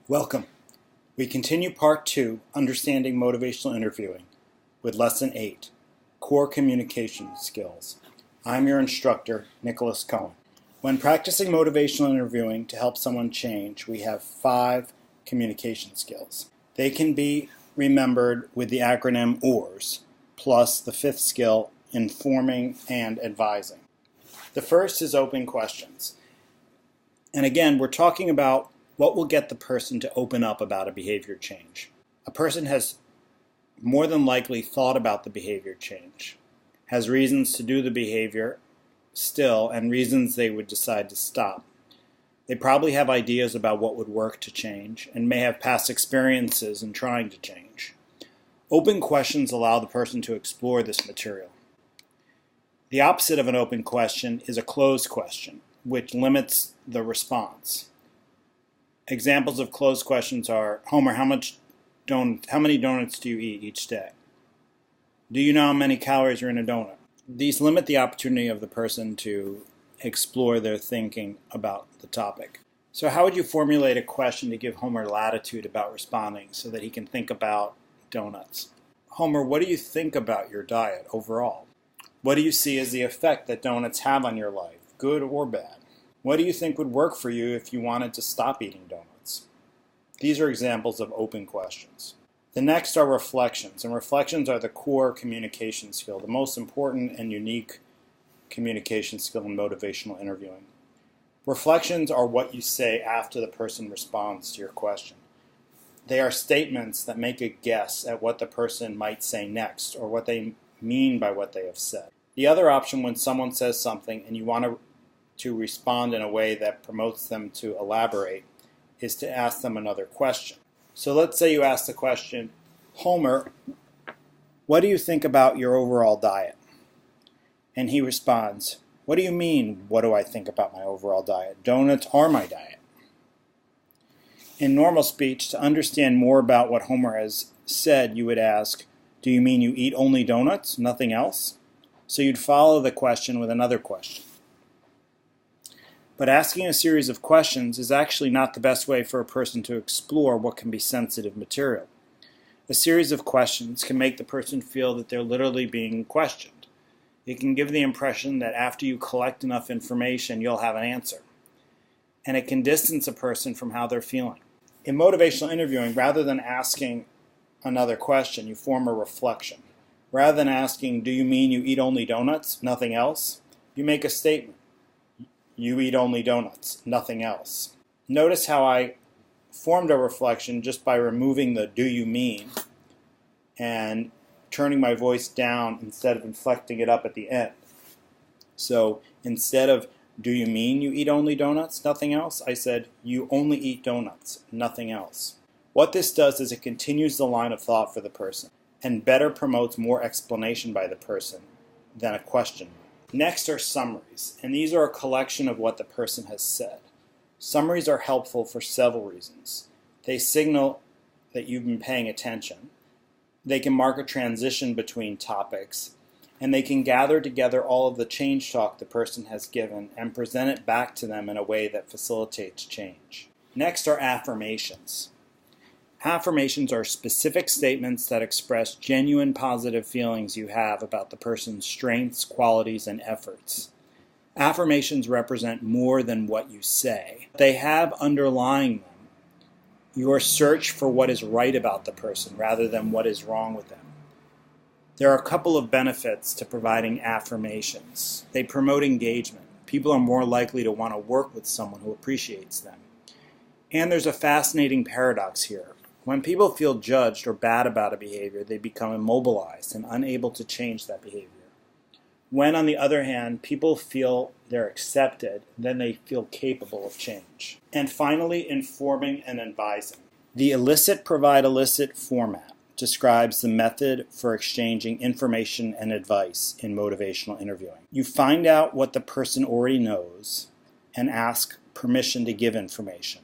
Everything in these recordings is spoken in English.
Welcome. We continue Part 2, Understanding Motivational Interviewing, with Lesson 8, Core Communication Skills. I'm your instructor, Nicholas Cohen. When practicing motivational interviewing to help someone change, we have 5 communication skills. They can be remembered with the acronym OARS, plus the 5th skill, informing and advising. The first is open questions. And again, we're talking about what will get the person to open up about a behavior change. A person has more than likely thought about the behavior change, has reasons to do the behavior still, and reasons they would decide to stop. They probably have ideas about what would work to change, and may have past experiences in trying to change. Open questions allow the person to explore this material. The opposite of an open question is a closed question, which limits the response. Examples of closed questions are, Homer, how many donuts do you eat each day? Do you know how many calories are in a donut? These limit the opportunity of the person to explore their thinking about the topic. So how would you formulate a question to give Homer latitude about responding so that he can think about donuts? Homer, what do you think about your diet overall? What do you see as the effect that donuts have on your life, good or bad? What do you think would work for you if you wanted to stop eating donuts? These are examples of open questions. The next are reflections, and reflections are the core communication skill, the most important and unique communication skill in motivational interviewing. Reflections are what you say after the person responds to your question. They are statements that make a guess at what the person might say next, or what they mean by what they have said. The other option, when someone says something and you want to respond in a way that promotes them to elaborate, is to ask them another question. So let's say you ask the question, Homer, what do you think about your overall diet? And he responds, what do you mean, what do I think about my overall diet? Donuts are my diet. In normal speech, to understand more about what Homer has said, you would ask, do you mean you eat only donuts, nothing else? So you'd follow the question with another question. But asking a series of questions is actually not the best way for a person to explore what can be sensitive material. A series of questions can make the person feel that they're literally being questioned. It can give the impression that after you collect enough information, you'll have an answer. And it can distance a person from how they're feeling. In motivational interviewing, rather than asking another question, you form a reflection. Rather than asking, do you mean you eat only donuts, nothing else? You make a statement. You eat only donuts, nothing else. Notice how I formed a reflection just by removing the do you mean and turning my voice down instead of inflecting it up at the end. So instead of do you mean you eat only donuts, nothing else, I said you only eat donuts, nothing else. What this does is it continues the line of thought for the person and better promotes more explanation by the person than a question. Next are summaries, and these are a collection of what the person has said. Summaries are helpful for several reasons. They signal that you've been paying attention. They can mark a transition between topics, and they can gather together all of the change talk the person has given and present it back to them in a way that facilitates change. Next are affirmations. Affirmations are specific statements that express genuine positive feelings you have about the person's strengths, qualities, and efforts. Affirmations represent more than what you say. They have underlying them your search for what is right about the person rather than what is wrong with them. There are a couple of benefits to providing affirmations. They promote engagement. People are more likely to want to work with someone who appreciates them. And there's a fascinating paradox here. When people feel judged or bad about a behavior, they become immobilized and unable to change that behavior. When, on the other hand, people feel they're accepted, then they feel capable of change. And finally, informing and advising. The elicit provide elicit format describes the method for exchanging information and advice in motivational interviewing. You find out what the person already knows and ask permission to give information.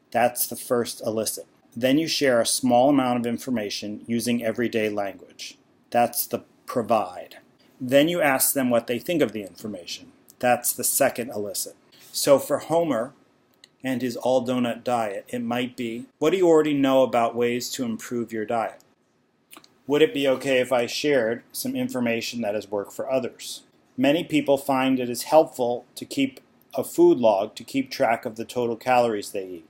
That's the first elicit. Then you share a small amount of information using everyday language. That's the provide. Then you ask them what they think of the information. That's the second elicit. So for Homer, and his all-donut diet, it might be, what do you already know about ways to improve your diet? Would it be okay if I shared some information that has worked for others? Many people find it is helpful to keep a food log to keep track of the total calories they eat.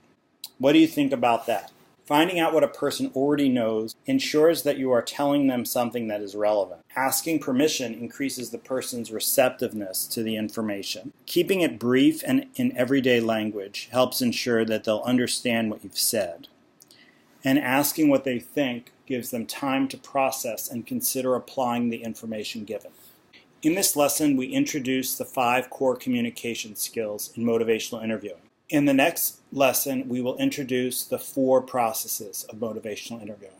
What do you think about that? Finding out what a person already knows ensures that you are telling them something that is relevant. Asking permission increases the person's receptiveness to the information. Keeping it brief and in everyday language helps ensure that they'll understand what you've said. And asking what they think gives them time to process and consider applying the information given. In this lesson, we introduce the 5 core communication skills in motivational interviewing. In the next lesson, we will introduce the 4 processes of motivational interviewing.